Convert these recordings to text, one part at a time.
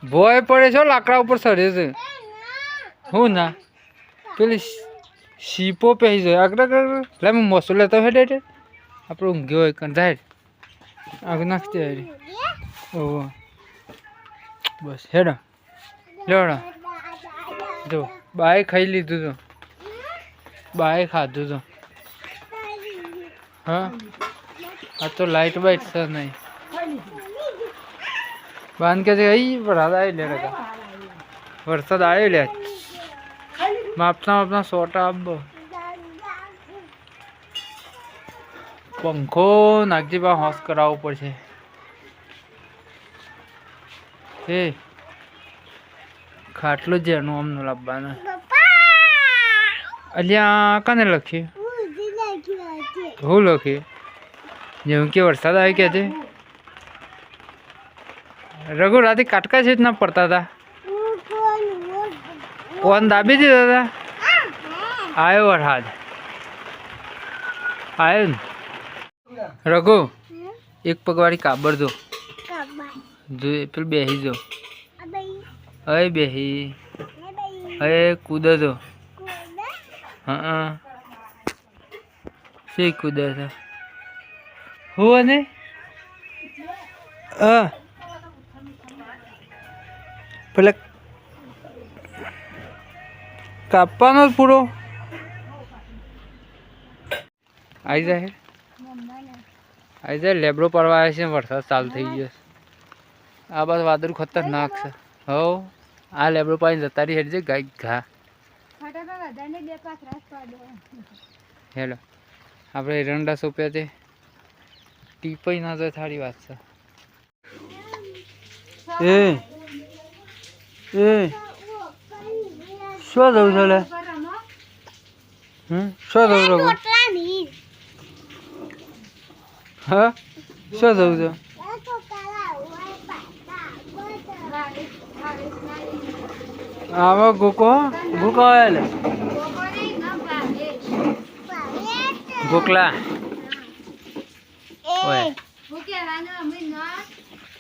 ભોય પડે છો લાકડા ઉપર ચડે છે હું ના પેલી સીપો પહેરી જાય આગળ લે હું મોસો લેતો હે ડેટ આપણે ઊંઘ્યો હોય કણ જાય આગળ નાખતી આવી ઓહો બસ હેડો લેવડો જો બાએ ખાઈ લીધું તો બાએ ખાધું તો હા આ તો લાઈટ બાઈટ છે નહીં બાંધ કે અહીં વરસાદ આવી લે વરસાદ આવ્યો લે માપના સોટા આપો પંખો નાગજી બા હોશ કરાવવો પડશે એ ખાટલું જ એનું આમનું લાવવાનું અલ્યા કાને લખ્યું હું લખ્યું જેમ કે વરસાદ આવી કે છે રઘુ રાતે કાટકા છે જ ના પડતા હતા ફોન દાબી દીધા હતા આવ્યો વરસાદ આવ્યો ને રઘુ એક પગવાળી કાબર જો પેલું બેસી જો હવે બેસી હવે કૂદે તો હા શી કૂદે છે હું ને પેલા કાપવાનો જ પૂરો આવી જાય લેબડો પડવા આવે છે વરસાદ ચાલુ થઈ ગયો આ બસ વાદળ ખતરનાક છે હો આ લેબડો પાણી જતા રહી હેડ છે ગાય ઘા હેલો આપણે એરંડા સોંપ્યા છે ટીપાઈ ના જાય સારી વાત છે એ શું જવું છે લે શું જવું રઘુ હા શું જવું છે આમાં ગોકો લે ગોકલા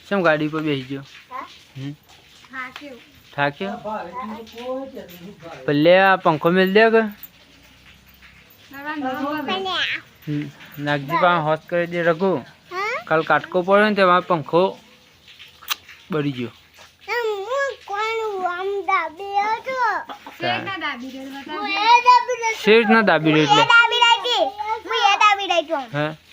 કેમ ગાડી પર બેસી ગયો થાક્યો પલ્લે આ પંખો મેલ દે કે નાગજી પાસે હોશ કરી દે રઘુ કાલ કાટકો પડ્યો ને તેમાં પંખો બળી ગયો શેઠ ના દાબી એટલે હે